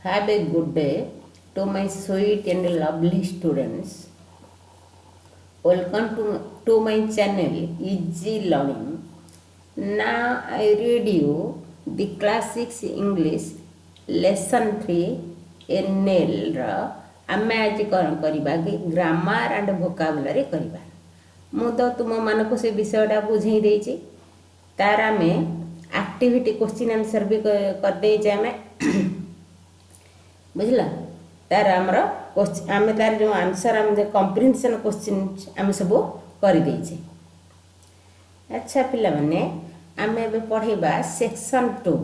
Have a good day to my sweet and lovely students. Welcome to my channel Easy Learning. Now I read you the classics English lesson 3 NL ର ଆମେ ଆଜି କ'ଣ କରିବା କି grammar and vocabulary କରିବା। ମୁଁ ତ ତୁମମାନଙ୍କୁ ସେ ବିଷୟଟା ବୁଝେଇ ଦେଇଛି। ତାର ଆମେ ଆକ୍ଟିଭିଟି କ୍ୱେଶ୍ଚିନ୍ ଆନ୍ସର୍ ବି କରିଦେଇଛେ ଆମେ ବୁଝିଲ। ତାର ଆମର ଆମେ ତାର ଯେଉଁ ଆନ୍ସର୍ ଆମେ କମ୍ପ୍ରିହେନ୍ସନ୍ କ୍ୱେଶ୍ଚିନ୍ ଆମେ ସବୁ କରିଦେଇଛେ। ଆଚ୍ଛା ପିଲାମାନେ, ଆମେ ଏବେ ପଢ଼ିବା ସେକ୍ସନ୍ 2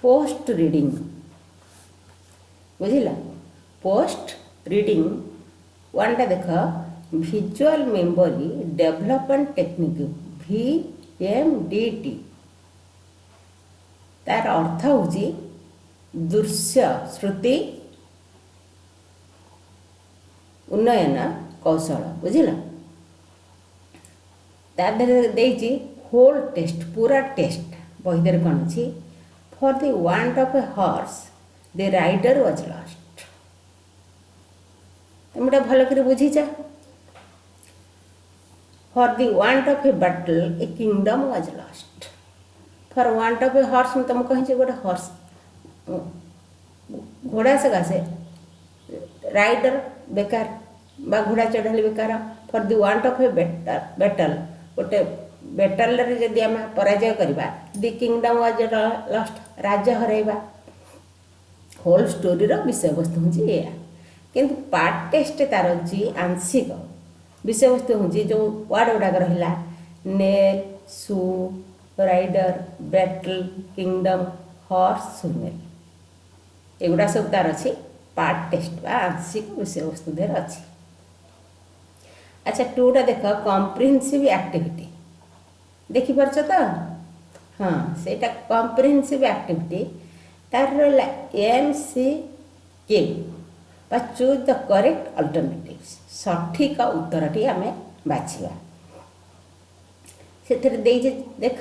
ପୋଷ୍ଟ ରିଡ଼ିଂ। ବୁଝିଲ, ପୋଷ୍ଟ ରିଡ଼ିଂ ୱାନ୍ଟା ଦେଖ, visual memory development technique VMDT। ତାର ଅର୍ଥ ହେଉଛି ଦୃଶ୍ୟ ସ୍ମୃତି ଉନ୍ନୟନ କୌଶଳ। ବୁଝିଲ, ତା ଦେହରେ ଦେଇଛି ହୋଲ୍ ଟେଷ୍ଟ, ପୁରା ଟେଷ୍ଟ। ବହି ଦେହରେ କ'ଣ ଅଛି? For the want of a horse the rider was lost. ତମେ ଏଇଟା ଭଲ କରି ବୁଝିଛ। For the want of a battle a kingdom was lost. For want of a horse, ମୁଁ ତୁମକୁ କହିଛି ଗୋଟେ ହର୍ସ ଘୋଡ଼ା ସକାଶେ ରାଇଡର ବେକାର ବା ଘୋଡ଼ା ଚଢ଼ାଳି ବେକାର। For the want of a battle, ଗୋଟେ ବ୍ୟାଟଲରେ ଯଦି ଆମେ ପରାଜୟ କରିବା, ଦି କିଙ୍ଗଡମ୍ ୱାଜ୍ ଲଷ୍ଟ, ରାଜ୍ୟ ହରାଇବା। ହୋଲ୍ ଷ୍ଟୋରିର ବିଷୟବସ୍ତୁ ହେଉଛି ଏଇଆ। କିନ୍ତୁ ପାର୍ଟ ଟେଷ୍ଟ ତାର ହେଉଛି ଆଂଶିକ ବିଷୟବସ୍ତୁ ହେଉଛି ଯେଉଁ ୱାର୍ଡ଼ ଗୁଡ଼ାକ ରହିଲା ନେଲ୍, ସୁ, ରାଇଡର, ବ୍ୟାଟଲ୍, କିଙ୍ଗଡମ୍, ହର୍ସ, ସୁନେଲ୍। ଏଗୁଡ଼ା ସବୁ ତାର ଅଛି ପାର୍ଟ ଟେଷ୍ଟ ବା ଆଂଶିକ ବିଷୟବସ୍ତୁ ଦେହରେ ଅଛି। ଆଚ୍ଛା, 2ଟା ଦେଖ, କମ୍ପ୍ରିହେନ୍ସିଭ୍ ଆକ୍ଟିଭିଟି। ଦେଖିପାରୁଛ ତ? ହଁ, ସେଇଟା କମ୍ପ୍ରିହେନ୍ସିଭ୍ ଆକ୍ଟିଭିଟି। ତାର ରହିଲା MCQ ବା ଚୁଜ୍ ଦ କରେକ୍ଟ ଅଲ୍ଟରନେଟିଭ୍ସ। ସଠିକ ଉତ୍ତରଟି ଆମେ ବାଛିବା। ସେଥିରେ ଦେଇଛି ଦେଖ,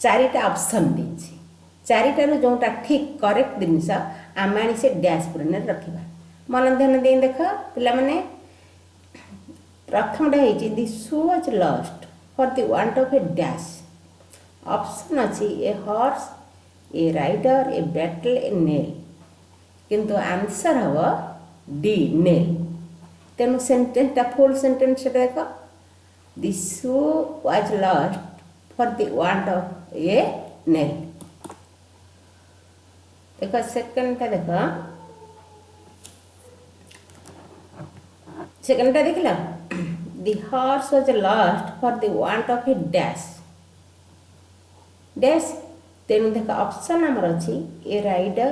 4ଟା ଅପସନ୍ ଦେଇଛି। 4ଟାରୁ ଯେଉଁଟା ଠିକ୍ କରେକ୍ଟ ଜିନିଷ ଆମେ ଆଣି ସେ ଡ୍ୟାସ୍ ପୁରାଣରେ ରଖିବା। ମନ ଧ୍ୟାନ ଦେଇ ଦେଖ ପିଲାମାନେ। ପ୍ରଥମଟା ହେଇଛି the shoe was lost for the want of a dash. Option ଅଛି a horse, a rider, a battle, a nail. କିନ୍ତୁ ଆନ୍ସର୍ ହେବ ଡି, ନେଲ୍। ତେଣୁ ସେଣ୍ଟେନ୍ସଟା ଫୁଲ୍ ସେଣ୍ଟେନ୍ସ ସେଟା ଦେଖ, the shoe was lost for the want of a nail. ଦେଖ ସେକେଣ୍ଡଟା ଦେଖ, ସେକେଣ୍ଡଟା ଦେଖିଲ, the horse was lost for the want of a dash dash. ତେଣୁ ଦେଖ ଅପସନ୍ ଆମର ଅଛି ଏ ରାଇଡର,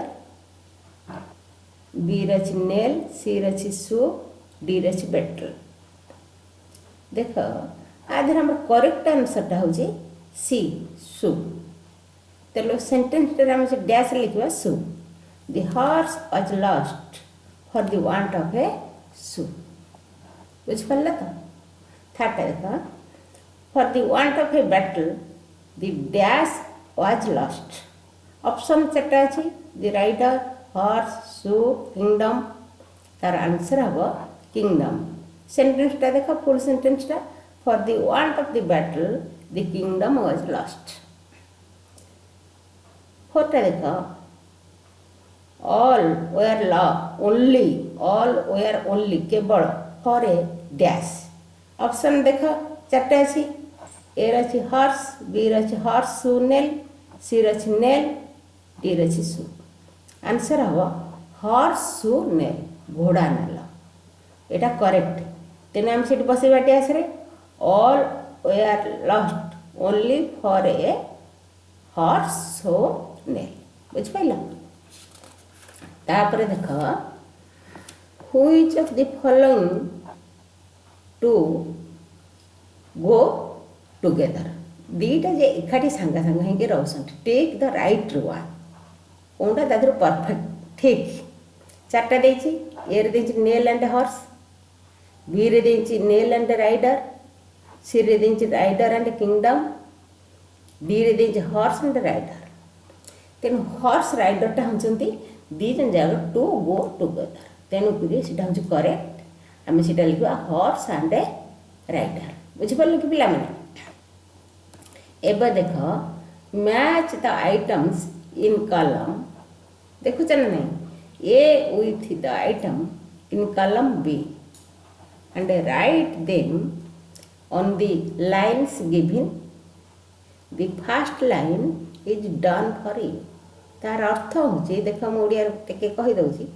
ବିରେ ଅଛି ନେଲ୍, ସିରେ ଅଛି ସୁ, ଡିରେ ଅଛି ବ୍ୟାଟଲ୍। ଦେଖ ଆ ଦେହରେ ଆମର କରେକ୍ଟ ଆନ୍ସର୍ଟା ହେଉଛି ସି, ସୁ। ତେଣୁ ସେଣ୍ଟେନ୍ସଟାରେ ଆମେ ସେ ଡ୍ୟାସ୍ ଲେଖିବା shoe. The horse was lost for the want of a shoe. ବୁଝିପାରିଲ ତ? ଥାର୍ଡ଼ଟା ଦେଖ, for the want of a battle the dash was lost. Option 4ଟା ଅଛି, ଦି ରାଇଡର, ହର୍ସ, ସୁ, କିଙ୍ଗଡମ୍। ତାର ଆନ୍ସର୍ ହେବ କିଙ୍ଗଡମ୍। ସେଣ୍ଟେନ୍ସଟା ଦେଖ, ଫୁଲ୍ ସେଣ୍ଟେନ୍ସଟା, for the want of the battle the kingdom was lost. 4ଟା ଦେଖ, all were only, all were only କେବଳ, ଫର୍ ଏ ଡ୍ୟାସ୍। ଅପସନ୍ ଦେଖ 4ଟା ଅଛି, ଏରେ ଅଛି ହର୍ସ, ବିରେ ଅଛି ହର୍ସ, ସୁ, ନେଲ୍, ସିରେ ଅଛି ନେଲ୍, ଡିରେ ଅଛି ସୁ। ଆନ୍ସର୍ ହେବ ହର୍ସ, ସୁ, ନେଲ୍, ଘୋଡ଼ା ନେଲ। ଏଇଟା କରେକ୍ଟ। ତେଣୁ ଆମେ ସେଠି ବସେଇବା ଡ୍ୟାସ୍ରେ, all were lost only for a horse, shoe, nail. ବୁଝିପାରିଲ? ତାପରେ ଦେଖ, which of the following two go together. ଦୁଇଟା ଯେ ଏକାଠି ସାଙ୍ଗେ ସାଙ୍ଗେ ହେଇକି ରହୁଛନ୍ତି, ଟେକ୍ ଦ ରାଇଟ୍ ୱାନ୍। କେଉଁଟା ତା ଦେହରୁ ପରଫେକ୍ଟ ଠିକ୍? 4ଟା ଦେଇଛି। ଏରେ ଦେଇଛି ନେଲ୍ ଆଣ୍ଡ ହର୍ସ, ବିରେ ଦେଇଛି ନେଲ୍ ଆଣ୍ଡ ରାଇଡର, ସିରେ ଦେଇଛି ରାଇଡର ଆଣ୍ଡ କିଙ୍ଗଡମ୍, ଡିରେ ଦେଇଛି ହର୍ସ ଆଣ୍ଡ ରାଇଡର। ତେଣୁ ହର୍ସ ରାଇଡରଟା ହେଉଛନ୍ତି दी जन जाक टू गो टुगेदर तेणुक सीटा हूँ करेक्ट आम सीटा लिखा हॉर्स एंड ए राइडर बुझिपारे कि पिला माने एबे देख match the items in column देखुच ना नहीं A with the item in column B and write them on the lines given the first line is done for you तार अर्थ हूँ देख मुझे टे कहीदे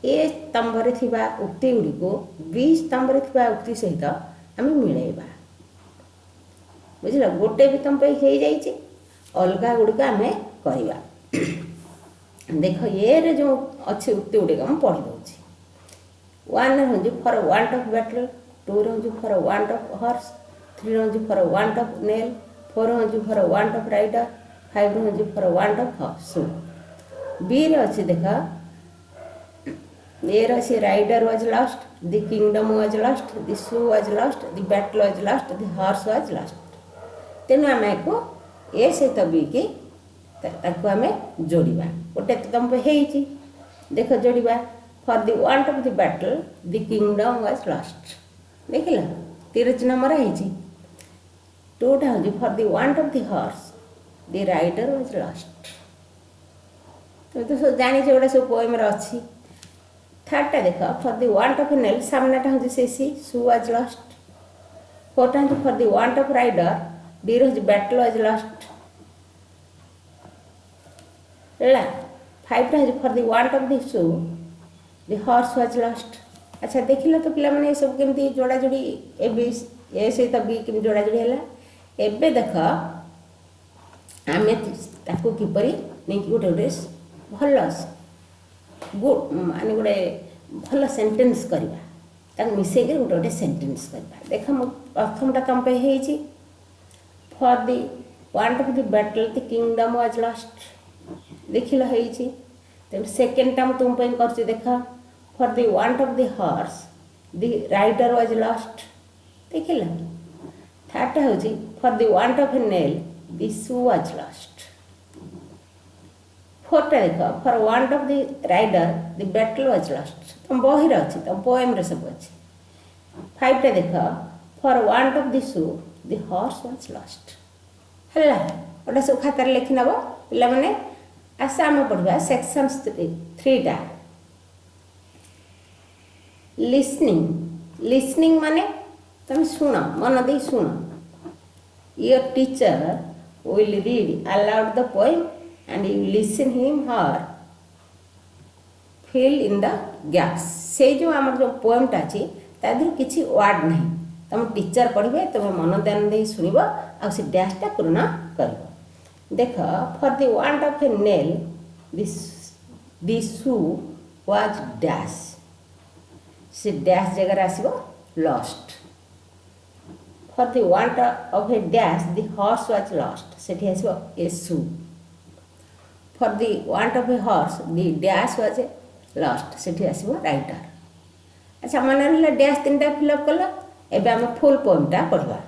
ए स्तंभ थिबा उक्ति गुड़ी बी स्तंभ थिबा उक्ति सहित आम मिलैबा बुझल गोटे भी तुम हो जाइए अलग गुड़िक आम करवा देख ये जो अच्छी उक्ति गुड़िक मुझे पढ़ी दूसरी वन हूँ for want of battle two हूँ for want of horse three हूँ for want of nail four हूँ for want of rider five हूँ for want of horse B रे अच्छी देख ए अच्छी rider was lost the kingdom was lost the shoe was lost the battle was lost the horse was lost तेणु आम को ए सहित बी की आम जोड़ा गोटे तुम हो देख जोड़ा for the want of the battle the kingdom was lost देख ल तीर चिन्ह मराही टूटा हूँ for the want of the horse the rider was lost तुम तो सब जानी गोटे सब पोएम अच्छी थर्डटा देख for the want of nail सामनाटा हूँ से शू वाज लॉस्ट फोर्टा हूँ for the want of rider D हूँ बैटल वाज लॉस्ट है फाइवटा हूँ for the want of the shoe the horse was lost अच्छा देख लो तो पिला माने सब केमती जोड़ा जोड़ी ए बी ए सहित बी केमती जोड़ा जोड़ी है एबे देख आम ताकू किपर नहीं गोटे गोटे भल गुड माने गोटे भल सेंटेंस करवा मिसेक गोटे गोटे सेंटेंस करवा देख प्रथमटा तुम पे हो for the want of the battle the kingdom was lost देख लो तेज सेकेंडटा तुम पे कर देख for the want of the horse the rider was lost देख ल थर्डटा हूँ for the want of a nail the shoe was lost फोर्टा देख for want of the rider the battle was lost तुम बही अच्छी तुम पोएम रे सब अच्छी फाइवटा देख for want of the shoe the horse was lost है गोटे सब खातार लिखि नब पे आस आम पढ़ा सेक्शन थ्रीटा लिसनिंग माने तुम शुण मन दे शुण your teacher will read aloud the poem and you listen him her fill in the gaps से जो आम जो पोएमटा अच्छी तादर किसी वार्ड नहीं तुम टीचर पढ़े तुम मन ध्यान दे शुणव आ डैशटा पूर्ण कर देख for the want of a nail the shoe was dash से डैश जगह आसो lost for the want of a dash the horse was lost से आसो a shoe for the want of a horse the dash was a lost से आसो rider अच्छा मन रहा डैश तीन फिलअप कल एबे आम फुल पोएमटा पढ़वा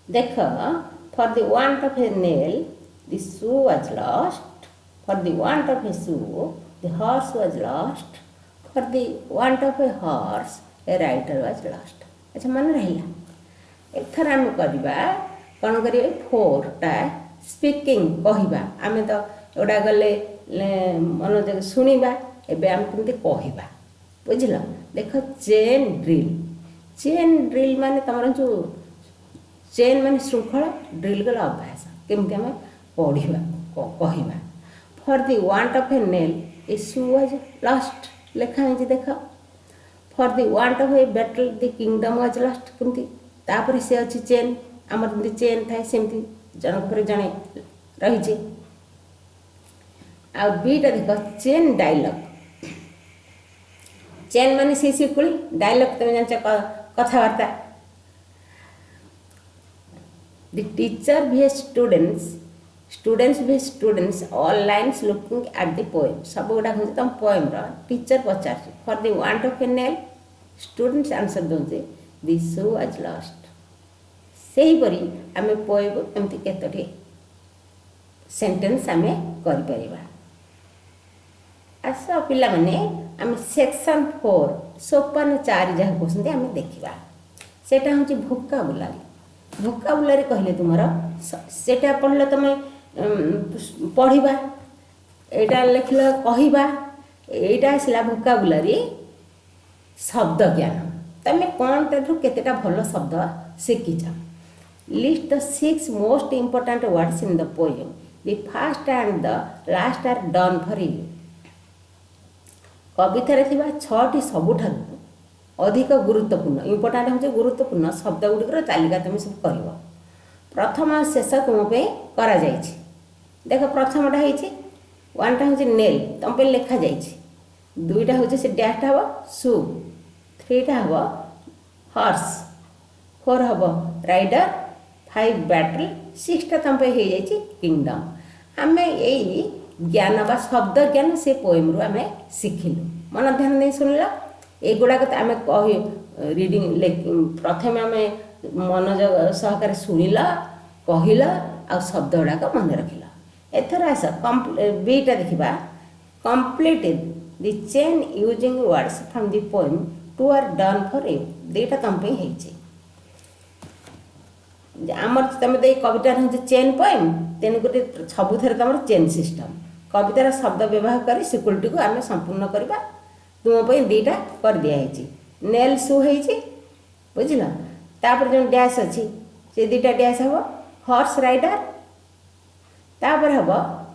देख for the want of a nail the shoe was lost for the want of a shoe the horse was lost for the want of a horse a rider was lost अच्छा मन रहा एथर आम करवा कौन करें फोरटा स्पीकिंग कहवा आम तो एटा गले मनोज शुणा एबे आम केमती कहवा बुझल देख चेन ड्रिल माने तुम जो चेन माने श्रृंखला ड्रिल गला अभ्यास केमती आम पढ़ा कहवा for the want of a nail A shoe was lost लिखा है देख for the want of a battle the kingdom was lost केमती तापर से अच्छी चेन आमर जमी चेन थाए सेमती जनक पर जड़े रही आ बीटा देख चेन डायलॉग चेन माने सी शिकुड़ी डायलॉग तुम जान कथबार्ता द टीचर भी students all lines looking at the poem सब गुड़ा हूँ तुम poem teacher Pachar for the want of a nail students answer दूसरे द शू वाज लॉस्ट से हीपरी आम पोएम एमती केतोटी सेंटेंस आम कर आस पिलामाने आम सेक्शन 4 सोपान 4 जहाँ कहते आम देखा सेटा हूँ भोकाबुलारी कहले तुम सेटा पढ़ल तुम पढ़ा एटा लिखल कहवा एटा आसला भोकाबुलारी शब्द ज्ञान तुम कौन केतेटा भल शब्द शिखीच list the 6 most important words in the poem the first and the last are done for you कवितार थी 6टी सबुठार अधिक गुरुत्वपूर्ण इम्पोर्टाट हूँ गुरुत्वपूर्ण शब्द गुड़िकर तालिका तुम सब कर प्रथम शेष तुम करा देख प्रथमटा होती 1टा हूँ नेल तुम पे लिखा जा 2टा हूँ से डैशटा हम शू 3टा हम हॉर्स 4 हम राइडर 5 बैटल 6टा तुम पे हो जाए किंगडम आम यही ज्ञान बा शब्द ज्ञान से पोएम रू आम शिखिलु मन ध्यान नहीं शुणिल एगुड़ाक आम कह रिडिंग प्रथम आम मनोयोग सहकार शुणिल कहल आ शब्द गुड़ाक मन रखिल एथर आस बीटा देखा complete the chain using words from the poem 2 are done for you 2टा तुम पे आमर तुम तो कवितार हूँ चेन पोएम तेणु गोटे सबुथ तुम चेन सिस्टम कवितार शब्द व्यवहार कर सिक्यूरीटी को आम संपूर्ण करवा तुम 2टा कर दिखाई नेल शू हो बुझल तापर जो डैश अच्छी से 2टा डैश हम हॉर्स राइडर तापर हम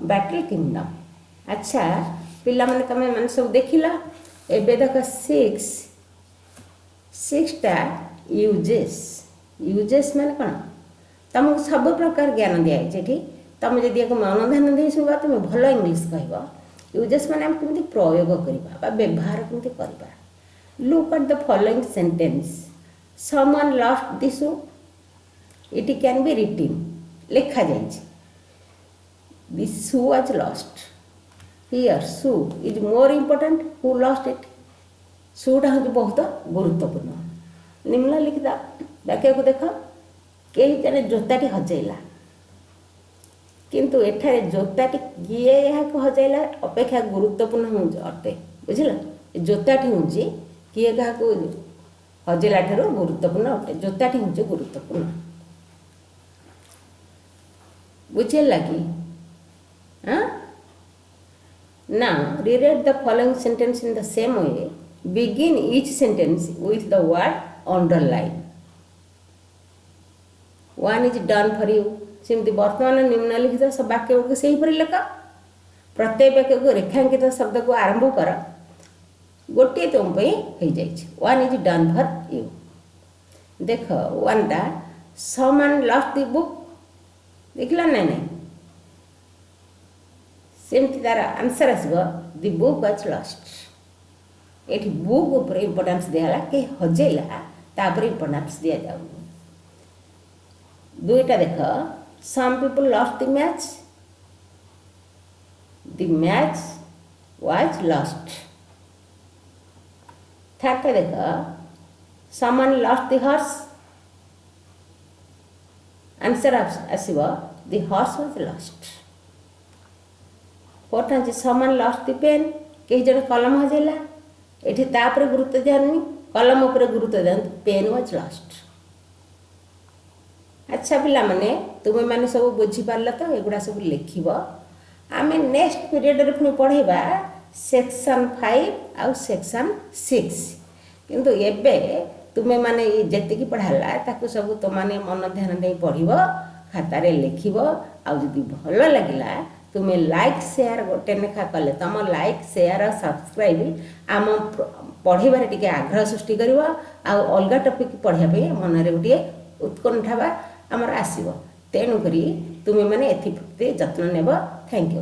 बैटल किंगडम अच्छा पिला माने तुम मैंने सब देखिल एबे देख 6टा यूजेस माने कौन तुमको सब प्रकार ज्ञान दिखाई तुम जदि मन ध्यान दे शुणा तुम भल इंग्लीश कह यूजेस माने आम केमती प्रयोग करवा व्यवहार केमती करवा look at the following sentence someone lost the shoe it can be written लिखा जाए the shoe was lost here shoe is more important who lost it शूटा हूँ बहुत गुरुत्वपूर्ण निम्नलिखित वाक्य को देख कई जने जोताटी हजैला किंतु एठारे जोताटी किए यहाँ हजैला अपेक्षा गुरुत्वपूर्ण हूँ अटे बुझल जोताटी हूँ किए क्या हजैला ठार गुरुत्वपूर्ण अटे जोताटी हूँ गुरुत्वपूर्ण बुझेगा कि हाँ now reread the following sentence in the same way begin each sentence with the word underline one is done for you सेमती वर्तमान निम्नलिखित सब वाक्य गुड़िक से लिख प्रत्येक वाक्य को रेखांकित शब्द को आरंभ कर गोटे तुम हो जाए 1 इज डन फॉर यू देख 1टा समवन लॉस्ट द बुक देखला ना नहीं सेमती तार आंसर आसब दि बुक वाज लॉस्ट ये बुक उपर इम्पोर्टान्स दिगला कि हजैला तापर इम्पोर्टान्स दि जाऊ 2टा देख some people lost the match was lost 3rd देख someone lost the horse answer आसब the horse was lost 4th है someone lost the pen कई जन कलम हजैला ये तापर गुरुत्व दिखानी कलम उपर गुरुत्व दिखाते पेन वाज लॉस्ट अच्छा पिला माने तुम्हें मैंने सब बुझीपार तो एगुड़ा सब लिख आम नेक्स्ट पीरियड पुणी पढ़ेबा सेक्शन 5 आउ सेक्शन 6 किंतु एबे तुम्हें माने जेतिकी पढ़ाला ताकू सब तुम माने मन ध्यान दे पढ़ खातार लिख आउ जदि भल लगिला तुम्हें लाइक शेयर गोटे लेखा कले तुम लाइक शेयर और सब्सक्राइब आम पढ़ार टे आग्रह सृष्टि कर अलग टपिक पढ़ाई मनरे गोटे उत्कंठा आमर आसब तेणुक तुम्हें मैंने एथि जत्न नेब थैंक यू।